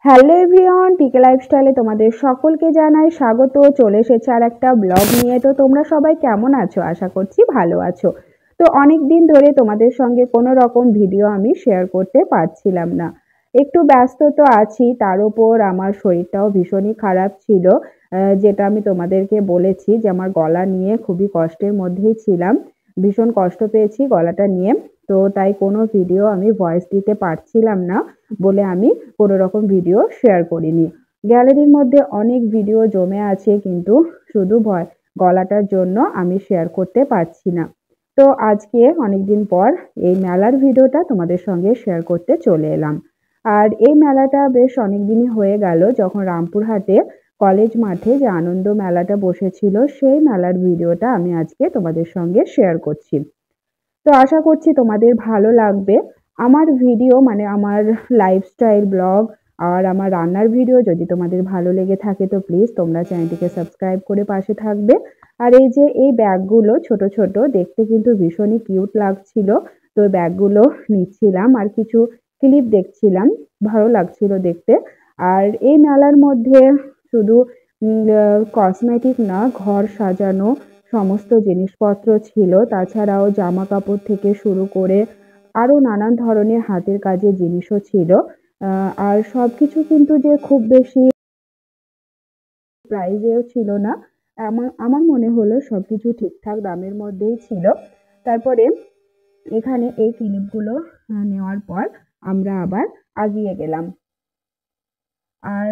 Hello everyone, টিকে লাইফস্টাইলে তোমাদের সকলকে জানাই স্বাগত। চলে এসেছে আর একটা ব্লগ নিয়ে। তো তোমরা সবাই কেমন আছো? আশা করছি ভালো আছো। তো অনেক দিন ধরে তোমাদের সঙ্গে কোনো রকম ভিডিও আমি শেয়ার করতে পারছিলাম না। একটু ব্যস্ত তো আছি, তার উপর আমার শরীরটাও ভীষণই খারাপ ছিল। যেটা আমি তোমাদেরকে বলেছি যে আমার গলা নিয়ে খুবই কষ্টের মধ্যেই ছিলাম। ভীষণ কষ্ট পেয়েছি গলাটা নিয়ে। তো তাই কোনো ভিডিও আমি ভয়েস দিতে পারছিলাম না বলে আমি কোনো রকম ভিডিও শেয়ার করিনি। গ্যালারির মধ্যে অনেক ভিডিও জমে আছে, কিন্তু শুধু গলাটার জন্য আমি শেয়ার করতে পারছি না। তো আজকে অনেকদিন পর এই মেলার ভিডিওটা তোমাদের সঙ্গে শেয়ার করতে চলে এলাম। আর এই মেলাটা বেশ অনেকদিনই হয়ে গেল, যখন রামপুরহাটে কলেজ মাঠে যে আনন্দ মেলাটা বসেছিল সেই মেলার ভিডিওটা আমি আজকে তোমাদের সঙ্গে শেয়ার করছি। তো আশা করছি তোমাদের ভালো লাগবে। আমার ভিডিও মানে আমার লাইফস্টাইল ব্লগ আর আমার রান্নার ভিডিও যদি তোমাদের ভালো লেগে থাকে তো প্লিজ তোমরা চ্যানেলটিকে সাবস্ক্রাইব করে পাশে থাকবে। আর এই যে এই ব্যাগগুলো ছোট ছোট দেখতে কিন্তু ভীষণই কিউট লাগছিল। তো ব্যাগগুলো নিচ্ছিলাম আর কিছু ক্লিপ দেখছিলাম, ভালো লাগছিল দেখতে। আর এই মেলার মধ্যে শুধু কসমেটিক না, ঘর সাজানো সমস্ত জিনিসপত্র ছিল। তাছাড়াও জামা কাপড় থেকে শুরু করে আরো নানান ধরনের হাতের কাজের জিনিসও ছিল। আর সবকিছু কিন্তু যে খুব বেশি প্রাইজেও ছিল না। আমার আমার মনে হলো সবকিছু ঠিকঠাক দামের মধ্যেই ছিল। তারপরে এখানে এই ক্লিপগুলো নেওয়ার পর আমরা আবার এগিয়ে গেলাম। আর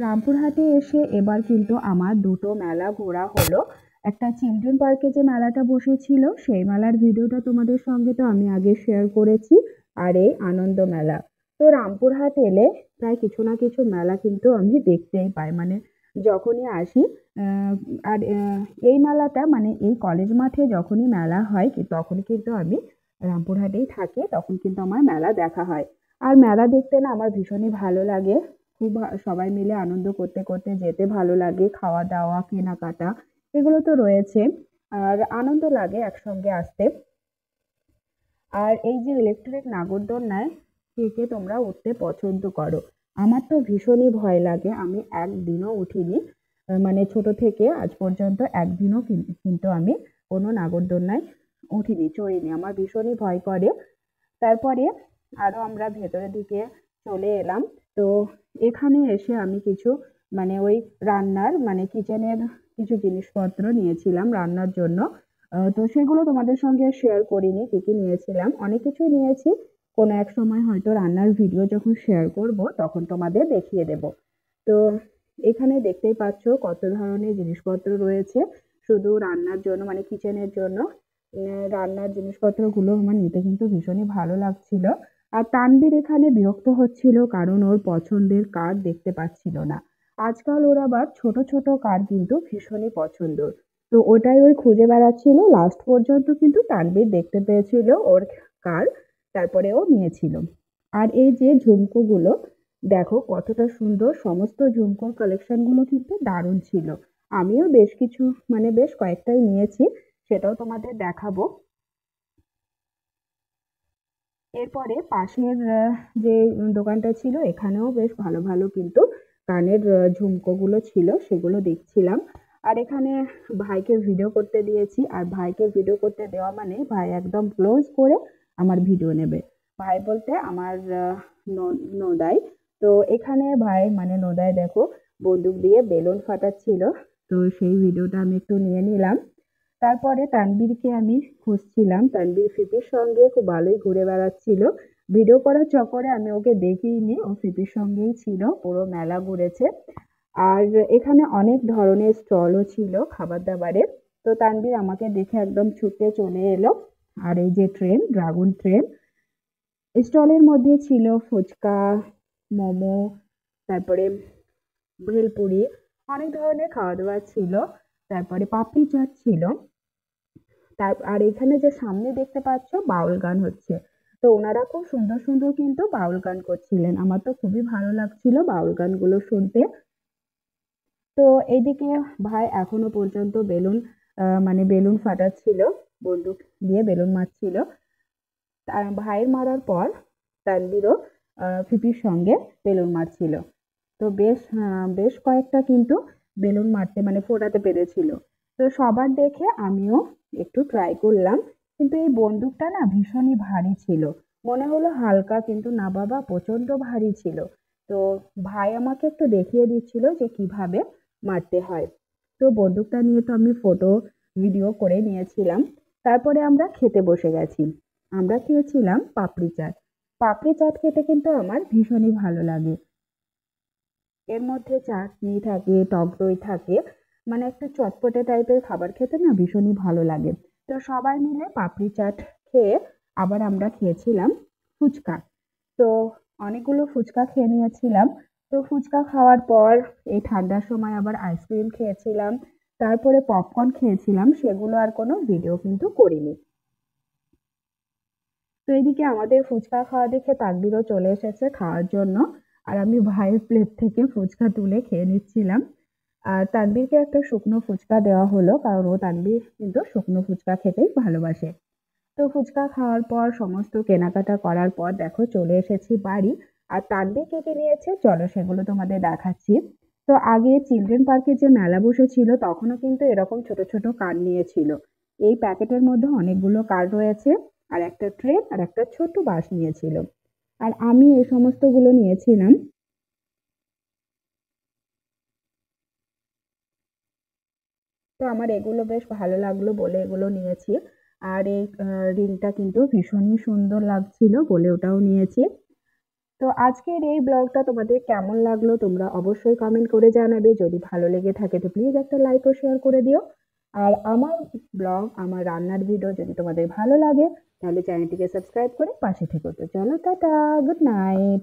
রামপুরহাটে এসে এবার কিন্তু আমার দুটো মেলা ঘোরা হলো। একটা চিলড্রেন পার্কে যে মেলাটা বসেছিল সেই মেলার ভিডিওটা তোমাদের সঙ্গে তো আমি আগে শেয়ার করেছি। আর এই আনন্দ মেলা। তো রামপুরহাট এলে প্রায় কিছু না কিছু মেলা কিন্তু আমি দেখতেই পাই, মানে যখনই আসি। আহ, আর এই মেলাটা মানে এই কলেজ মাঠে যখনই মেলা হয় তখন কিন্তু আমি রামপুরহাটেই থাকি, তখন কিন্তু আমার মেলা দেখা হয়। আর মেলা দেখতে না আমার ভীষণই ভালো লাগে। খুব সবাই মিলে আনন্দ করতে করতে যেতে ভালো লাগে, খাওয়া দাওয়া কেনাকাটা এগুলো তো রয়েছে। আর আনন্দ লাগে একসঙ্গে আসতে। আর এই যে ইলেকট্রিক নাগরদোলনায় কে কে তোমরা উঠতে পছন্দ করো? আমার তো ভীষণই ভয় লাগে, আমি একদিনও উঠিনি। মানে ছোট থেকে আজ পর্যন্ত একদিনও কিন্তু আমি কোনো নাগরদোলনায় উঠিনি, চড়িনি, আমার ভীষণই ভয় করে। তারপরে আরো আমরা ভেতরের দিকে চলে এলাম। তো এখানে এসে আমি কিছু মানে ওই রান্নার মানে কিচেনের কিছু জিনিসপত্র নিয়েছিলাম রান্নার জন্য। তো সেগুলো তোমাদের সঙ্গে শেয়ার করিনি, কি কি নিয়েছিলাম, অনেক কিছুই নিয়েছি। কোনো এক সময় হয়তো রান্নার ভিডিও যখন শেয়ার করব তখন তোমাদের দেখিয়ে দেব। তো এখানে দেখতেই পাচ্ছ কত ধরনের জিনিসপত্র রয়েছে শুধু রান্নার জন্য, মানে কিচেনের জন্য। রান্নার জিনিসপত্রগুলো আমার নিতে কিন্তু ভীষণই ভালো লাগছিল। আর তানভীর এখানে বিরক্ত হচ্ছিল কারণ ওর পছন্দের কার দেখতে পাচ্ছিল না। আজকাল ওর আবার ছোট ছোট কার কিন্তু ভীষণই পছন্দ। তো ওটাই ওই খুঁজে বেড়াচ্ছিল, লাস্ট পর্যন্ত কিন্তু তানভীর দেখতে পেয়েছিল ওর কার, তারপরে ও নিয়েছিল। আর এই যে ঝুমকোগুলো দেখো কতটা সুন্দর, সমস্ত ঝুমকোর কালেকশনগুলো কিন্তু দারুণ ছিল। আমিও বেশ কিছু মানে বেশ কয়েকটাই নিয়েছি, সেটাও তোমাদের দেখাবো। এরপরে পাশের যে দোকানটা ছিল এখানেও বেশ ভালো ভালো কিন্তু কানের ঝুমকোগুলো ছিল, সেগুলো দেখছিলাম। আর এখানে ভাইকে ভিডিও করতে দিয়েছি, আর ভাইকে ভিডিও করতে দেওয়া মানে ভাই একদম ক্লোজ করে আমার ভিডিও নেবে। ভাই বলতে আমার নদাই। তো এখানে ভাই মানে নদাই দেখো বন্দুক দিয়ে বেলুন ফাটাচ্ছিল। তো সেই ভিডিওটা আমি একটু নিয়ে নিলাম। তারপরে তানবীরকে আমি খুঁজছিলাম, তানবীর ফিপির সঙ্গে খুব ভালোই ঘুরে বেড়াচ্ছিল। ভিডিও করার চক্করে আমি ওকে দেখিনি, ও ফিপির সঙ্গেই ছিল, পুরো মেলা ঘুরেছে। আর এখানে অনেক ধরনের স্টলও ছিল খাবার দাবারের। তো তানবীর আমাকে দেখে একদম ছুটে চলে এলো। আর এই যে ট্রেন, ড্রাগন ট্রেন, স্টলের মধ্যে ছিল ফুচকা, মোমো, তারপরে ভেলপুরি, অনেক ধরনের খাওয়া দাওয়া ছিল। তারপরে পাপড়ি চাট ছিল। আর এখানে যে সামনে দেখতে পাচ্ছ বাউল গান হচ্ছে। তো ওনারা খুব সুন্দর সুন্দর কিন্তু বাউল গান করছিলেন, আমার তো খুবই ভালো লাগছিল বাউল গানগুলো শুনতে। তো এইদিকে ভাই এখনো পর্যন্ত বেলুন মানে বেলুন ফাটাচ্ছিল, বন্দুক দিয়ে বেলুন মারছিল। ভাইয়ের মারার পর তানবীরও ফিপির সঙ্গে বেলুন মারছিল। তো বেশ কয়েকটা কিন্তু বেলুন মারতে মানে ফোটাতে পেরেছিল। তো সবার দেখে আমিও একটু ট্রাই করলাম, কিন্তু এই বন্দুকটা না ভীষণই ভারী ছিল। মনে হলো হালকা, কিন্তু না বাবা, প্রচন্ড ভারী ছিল। তো ভাই আমাকে একটু দেখিয়ে দিচ্ছিল যে কিভাবে মারতে হয়। তো বন্দুকটা নিয়ে তো আমি ফটো ভিডিও করে নিয়েছিলাম। তারপরে আমরা খেতে বসে গেছি। আমরা খেয়েছিলাম পাপড়ি চাট। পাপড়ি চাট খেতে কিন্তু আমার ভীষণই ভালো লাগে। এর মধ্যে চাটনি থাকে, টক দই থাকে, মানে একটু চটপটে টাইপের খাবার খেতে না ভীষণই ভালো লাগে। তো সবাই মিলে পাপড়ি চাট খেয়ে আবার আমরা খেয়েছিলাম ফুচকা। তো অনেকগুলো ফুচকা খেয়ে নিয়েছিলাম। তো ফুচকা খাওয়ার পর এই ঠান্ডার সময় আবার আইসক্রিম খেয়েছিলাম, তারপরে পপকর্ন খেয়েছিলাম, সেগুলো আর কোনো ভিডিও কিন্তু করিনি। তো এদিকে আমাদের ফুচকা খাওয়া দেখে তানভীরও চলে এসেছে খাওয়ার জন্য। আর আমি ভাইয়ের প্লেট থেকে ফুচকা তুলে খেয়ে নিচ্ছিলাম। আর তানভীরকে একটা শুকনো ফুচকা দেওয়া হলো, কারণ তানভীর কিন্তু শুকনো ফুচকা খেতেই ভালোবাসে। তো ফুচকা খাওয়ার পর সমস্ত কেনাকাটা করার পর দেখো চলে এসেছি বাড়ি। আর তানভীর কি কি নিয়েছে চলো সেগুলো তোমাদের দেখাচ্ছি। তো আগে চিলড্রেন পার্কে যে মেলা বসেছিল তখনও কিন্তু এরকম ছোট ছোট কার নিয়েছিল। এই প্যাকেটের মধ্যে অনেকগুলো কার রয়েছে, আর একটা ট্রেন আর একটা ছোট বাস নিয়েছিল। আর আমি এই সমস্তগুলো নিয়েছিলাম। তো আমার এগুলো বেশ ভালো লাগলো বলে এগুলো নিয়েছি। আর এই রিংটা কিন্তু ভীষণই সুন্দর লাগছিল বলে ওটাও নিয়েছি। তো আজকের এই ব্লগটা তোমাদের কেমন লাগলো তোমরা অবশ্যই কমেন্ট করে জানাবে। যদি ভালো লেগে থাকে তো প্লিজ একটা লাইক ও শেয়ার করে দিও। আর আমার ব্লগ, আমার রান্নার ভিডিও যদি তোমাদের ভালো লাগে তাহলে চ্যানেলটিকে সাবস্ক্রাইব করে পাশে থেকো। তো চলো, টাটা, গুড নাইট।